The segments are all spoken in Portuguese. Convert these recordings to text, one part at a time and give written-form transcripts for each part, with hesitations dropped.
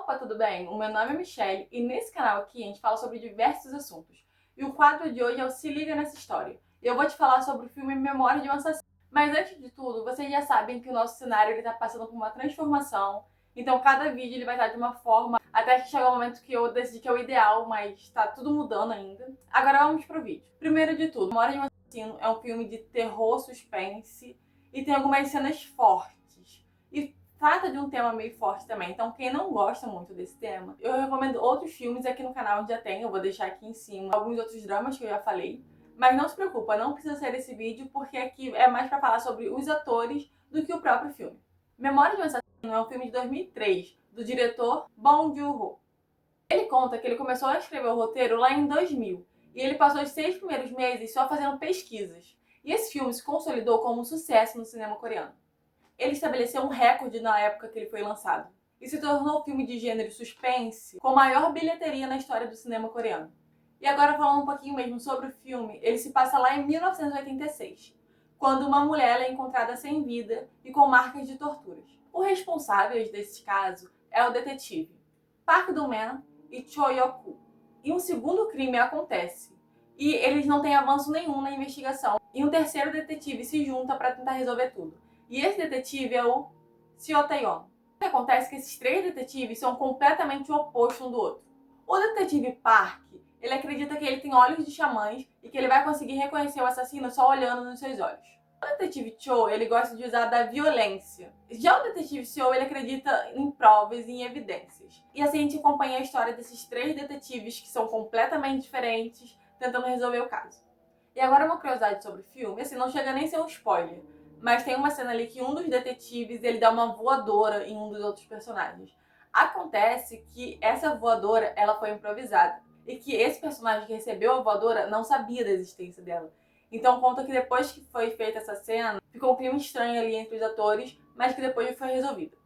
Opa, tudo bem? O meu nome é Michelle e nesse canal aqui a gente fala sobre diversos assuntos. E o quadro de hoje é o Se Liga Nessa História. Eu vou te falar sobre o filme Memória de um Assassino. Mas antes de tudo, vocês já sabem que o nosso cenário está passando por uma transformação. Então cada vídeo ele vai estar de uma forma até que chegar o momento que eu decidi que é o ideal, mas está tudo mudando ainda. Agora vamos pro vídeo. Primeiro de tudo, Memória de um Assassino é um filme de terror, suspense e tem algumas cenas fortes. E trata de um tema meio forte também, então quem não gosta muito desse tema, eu recomendo outros filmes aqui no canal, já tem, eu vou deixar aqui em cima alguns outros dramas que eu já falei. Mas não se preocupa, não precisa ser esse vídeo, porque aqui é mais pra falar sobre os atores do que o próprio filme. Memória de um Assassino é um filme de 2003, do diretor Bong Joon-ho. Ele conta que ele começou a escrever o roteiro lá em 2000, e ele passou os 6 primeiros meses só fazendo pesquisas. E esse filme se consolidou como um sucesso no cinema coreano. Ele estabeleceu um recorde na época que ele foi lançado e se tornou o filme de gênero suspense com maior bilheteria na história do cinema coreano. E agora falando um pouquinho mesmo sobre o filme, ele se passa lá em 1986, quando uma mulher é encontrada sem vida e com marcas de torturas. Os responsáveis desse caso é o detetive Park Do-man e Cho Yok-woo. E um segundo crime acontece e eles não têm avanço nenhum na investigação. E um terceiro detetive se junta para tentar resolver tudo. E esse detetive é o Seo Tae-yeon. O que acontece é que esses três detetives são completamente o oposto um do outro. O detetive Park, ele acredita que ele tem olhos de xamãs e que ele vai conseguir reconhecer o assassino só olhando nos seus olhos. O detetive Cho, ele gosta de usar da violência. Já o detetive Seo, ele acredita em provas e em evidências. E assim a gente acompanha a história desses três detetives que são completamente diferentes, tentando resolver o caso. E agora uma curiosidade sobre o filme, assim, não chega nem a ser um spoiler, mas tem uma cena ali que um dos detetives, ele dá uma voadora em um dos outros personagens. Acontece que essa voadora, ela foi improvisada. E que esse personagem que recebeu a voadora não sabia da existência dela. Então conta que depois que foi feita essa cena, ficou um clima estranho ali entre os atores, mas que depois foi resolvido.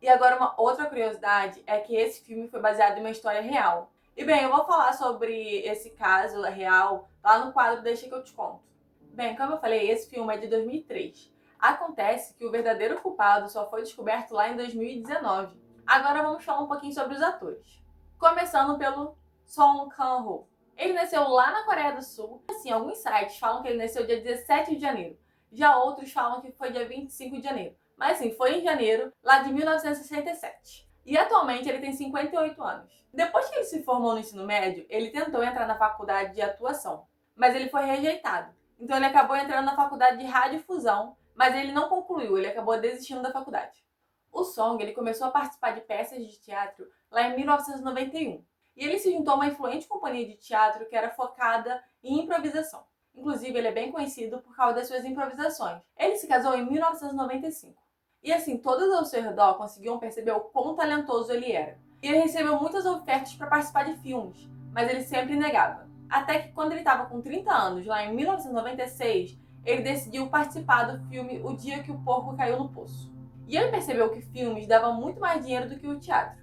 E agora uma outra curiosidade é que esse filme foi baseado em uma história real. E bem, eu vou falar sobre esse caso real lá no quadro Deixa que eu te conto. Bem, como eu falei, esse filme é de 2003. Acontece que o verdadeiro culpado só foi descoberto lá em 2019. Agora vamos falar um pouquinho sobre os atores. Começando pelo Song Kang-ho. Ele nasceu lá na Coreia do Sul. Assim, alguns sites falam que ele nasceu dia 17 de janeiro. Já outros falam que foi dia 25 de janeiro. Mas assim, foi em janeiro, lá de 1967. E atualmente ele tem 58 anos. Depois que ele se formou no ensino médio, ele tentou entrar na faculdade de atuação, mas ele foi rejeitado. Então ele acabou entrando na faculdade de radiodifusão, mas ele não concluiu, ele acabou desistindo da faculdade. O Song, ele começou a participar de peças de teatro lá em 1991. E ele se juntou a uma influente companhia de teatro que era focada em improvisação. Inclusive, ele é bem conhecido por causa das suas improvisações. Ele se casou em 1995. E assim, todos ao seu redor conseguiam perceber o quão talentoso ele era. E ele recebeu muitas ofertas para participar de filmes, mas ele sempre negava. Até que quando ele estava com 30 anos, lá em 1996, ele decidiu participar do filme O Dia que o Porco Caiu no Poço. E ele percebeu que filmes davam muito mais dinheiro do que o teatro.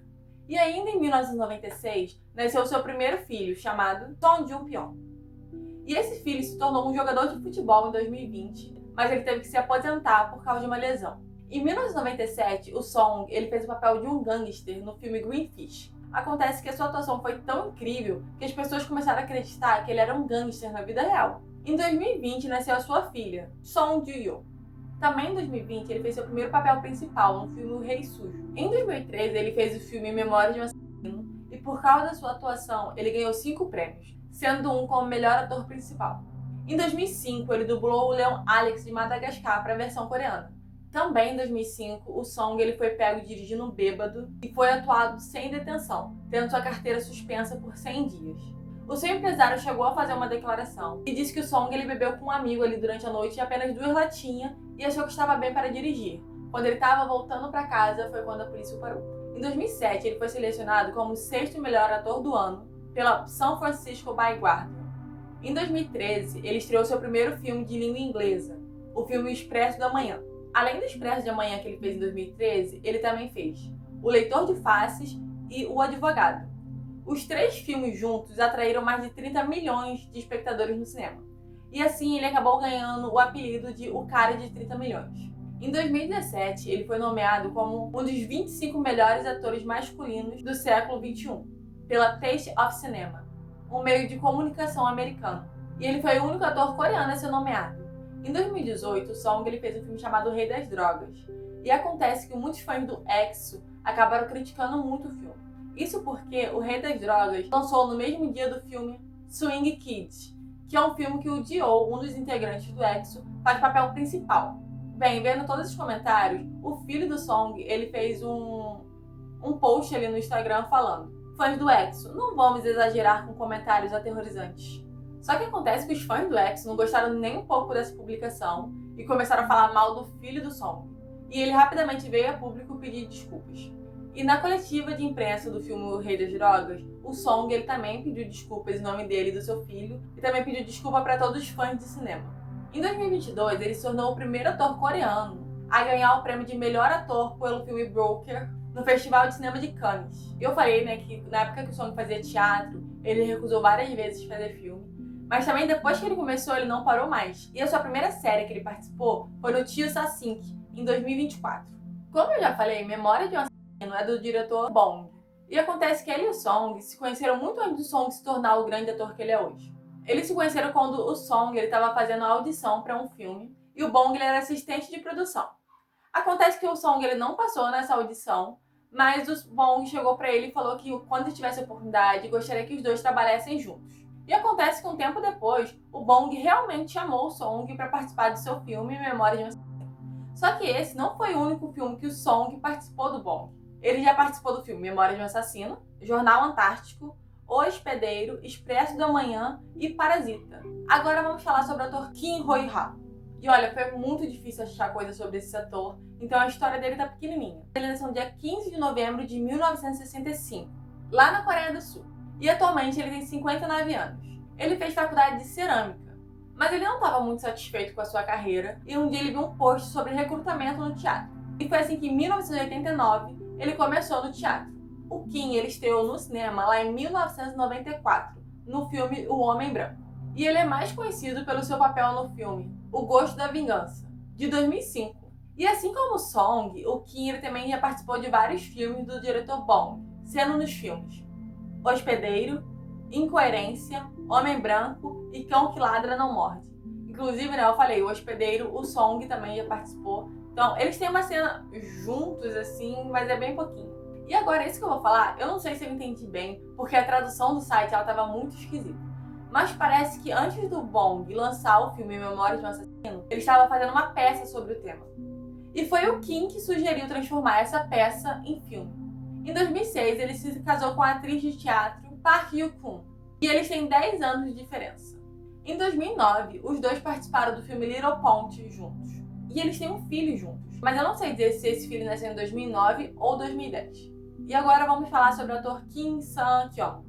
E ainda em 1996, nasceu seu primeiro filho, chamado Song Joong-pyeon. E esse filho se tornou um jogador de futebol em 2020, mas ele teve que se aposentar por causa de uma lesão. Em 1997, o Song ele fez o papel de um gangster no filme Green Fish. Acontece que a sua atuação foi tão incrível que as pessoas começaram a acreditar que ele era um gangster na vida real. Em 2020, nasceu a sua filha, Song Ju-yo. Também em 2020, ele fez seu primeiro papel principal no filme O Rei Sujo. Em 2013, ele fez o filme Memória de um Assassino e por causa da sua atuação, ele ganhou 5 prêmios, sendo um como melhor ator principal. Em 2005, ele dublou o leão Alex de Madagascar para a versão coreana. Também em 2005, o Song ele foi pego dirigindo bêbado e foi atuado sem detenção, tendo sua carteira suspensa por 100 dias. O seu empresário chegou a fazer uma declaração e disse que o Song ele bebeu com um amigo ali durante a noite e apenas 2 latinhas e achou que estava bem para dirigir. Quando ele estava voltando para casa foi quando a polícia o parou. Em 2007, ele foi selecionado como o 6º melhor ator do ano pela San Francisco Bay Guardian. Em 2013, ele estreou seu primeiro filme de língua inglesa, o filme O Expresso da Manhã. Além do Expresso de Manhã que ele fez em 2013, ele também fez O Leitor de Faces e O Advogado. Os 3 filmes juntos atraíram mais de 30 milhões de espectadores no cinema. E assim ele acabou ganhando o apelido de O Cara de 30 Milhões. Em 2017, ele foi nomeado como um dos 25 melhores atores masculinos do século XXI, pela Taste of Cinema, um meio de comunicação americano. E ele foi o único ator coreano a ser nomeado. Em 2018, o Song ele fez um filme chamado O Rei das Drogas. E acontece que muitos fãs do EXO acabaram criticando muito o filme. Isso porque O Rei das Drogas lançou no mesmo dia do filme Swing Kids, que é um filme que o Dio, um dos integrantes do EXO, faz papel principal. Bem, vendo todos os comentários, o filho do Song ele fez um post ali no Instagram falando: fãs do EXO, não vamos exagerar com comentários aterrorizantes. Só que acontece que os fãs do EXO não gostaram nem um pouco dessa publicação e começaram a falar mal do filho do Song. E ele rapidamente veio a público pedir desculpas. E na coletiva de imprensa do filme O Rei das Drogas, o Song ele também pediu desculpas em nome dele e do seu filho e também pediu desculpa para todos os fãs de cinema. Em 2022, ele se tornou o primeiro ator coreano a ganhar o prêmio de melhor ator pelo filme Broker no Festival de Cinema de Cannes. Eu falei, que na época que o Song fazia teatro, ele recusou várias vezes fazer filme, mas também depois que ele começou, ele não parou mais. E a sua primeira série que ele participou foi no Tio Sasink, em 2024. Como eu já falei, Memória de um Assassino é do diretor Bong. E acontece que ele e o Song se conheceram muito antes do Song se tornar o grande ator que ele é hoje. Eles se conheceram quando o Song estava fazendo a audição para um filme e o Bong ele era assistente de produção. Acontece que o Song ele não passou nessa audição, mas o Bong chegou para ele e falou que quando tivesse oportunidade, gostaria que os dois trabalhassem juntos. E acontece que um tempo depois, o Bong realmente chamou o Song para participar do seu filme Memória de um Assassino. Só que esse não foi o único filme que o Song participou do Bong. Ele já participou do filme Memória de um Assassino, Jornal Antártico, O Hospedeiro, Expresso da Manhã e Parasita. Agora vamos falar sobre o ator Kim Ho-ha. E olha, foi muito difícil achar coisa sobre esse ator, então a história dele tá pequenininha. Ele nasceu no dia 15 de novembro de 1965, lá na Coreia do Sul. E atualmente ele tem 59 anos. Ele fez faculdade de cerâmica, mas ele não estava muito satisfeito com a sua carreira e um dia ele viu um post sobre recrutamento no teatro. E foi assim que em 1989 ele começou no teatro. O Kim ele estreou no cinema lá em 1994, no filme O Homem Branco. E ele é mais conhecido pelo seu papel no filme O Gosto da Vingança, de 2005. E assim como o Song, o Kim ele também já participou de vários filmes do diretor Bong, sendo nos filmes Hospedeiro, Incoerência, Homem Branco e Cão que Ladra Não Morde. Inclusive, eu falei, o Hospedeiro, o Song também já participou. Então, eles têm uma cena juntos, assim, mas é bem pouquinho. E agora, isso que eu vou falar, eu não sei se eu entendi bem, porque a tradução do site, ela tava muito esquisita. Mas parece que antes do Bong lançar o filme Memória de um Assassino, ele estava fazendo uma peça sobre o tema. E foi o Kim que sugeriu transformar essa peça em filme. Em 2006, ele se casou com a atriz de teatro Park Yoo-kun, e eles têm 10 anos de diferença. Em 2009, os dois participaram do filme Little Pont juntos. E eles têm um filho juntos, mas eu não sei dizer se esse filho nasceu em 2009 ou 2010. E agora vamos falar sobre o ator Kim Sang-kyung.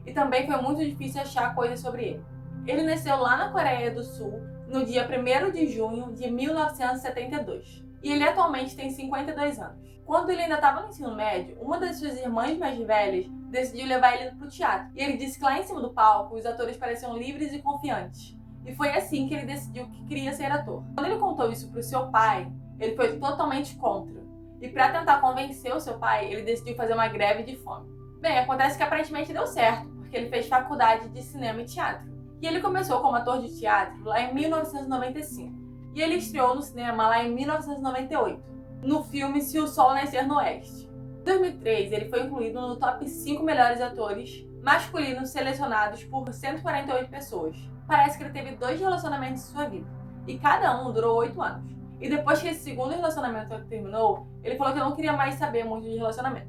E também foi muito difícil achar coisas sobre ele. Ele nasceu lá na Coreia do Sul, no dia 1º de junho de 1972. E ele atualmente tem 52 anos. Quando ele ainda estava no ensino médio, uma das suas irmãs mais velhas decidiu levar ele para o teatro. E ele disse que lá em cima do palco, os atores pareciam livres e confiantes. E foi assim que ele decidiu que queria ser ator. Quando ele contou isso para o seu pai, ele foi totalmente contra. E para tentar convencer o seu pai, ele decidiu fazer uma greve de fome. Bem, acontece que aparentemente deu certo, porque ele fez faculdade de cinema e teatro. E ele começou como ator de teatro lá em 1995. E ele estreou no cinema lá em 1998, no filme Se o Sol Nascer no Oeste. Em 2003, ele foi incluído no top 5 melhores atores masculinos selecionados por 148 pessoas. Parece que ele teve 2 relacionamentos em sua vida, e cada um durou 8 anos. E depois que esse segundo relacionamento terminou, ele falou que não queria mais saber muito de relacionamento.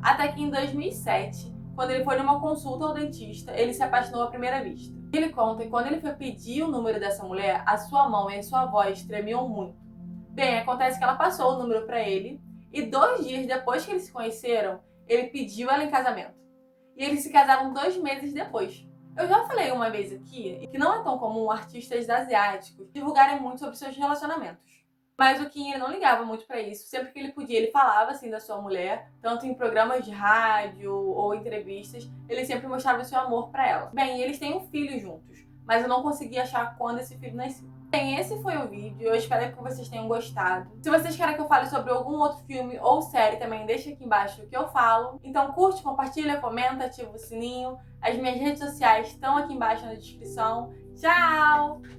Até que em 2007, quando ele foi numa consulta ao dentista, ele se apaixonou à primeira vista. Ele conta que quando ele foi pedir o número dessa mulher, a sua mão e a sua voz tremiam muito. Bem, acontece que ela passou o número para ele, e 2 dias depois que eles se conheceram, ele pediu ela em casamento. E eles se casaram 2 meses depois. Eu já falei uma vez aqui que não é tão comum artistas asiáticos divulgarem muito sobre seus relacionamentos. Mas o Kim ele não ligava muito pra isso. Sempre que ele podia, ele falava assim da sua mulher, tanto em programas de rádio ou entrevistas, ele sempre mostrava o seu amor pra ela. Bem, eles têm um filho juntos, mas eu não consegui achar quando esse filho nasceu. Bem, esse foi o vídeo, eu espero que vocês tenham gostado. Se vocês querem que eu fale sobre algum outro filme ou série, também deixa aqui embaixo o que eu falo. Então curte, compartilha, comenta, ativa o sininho. As minhas redes sociais estão aqui embaixo na descrição. Tchau!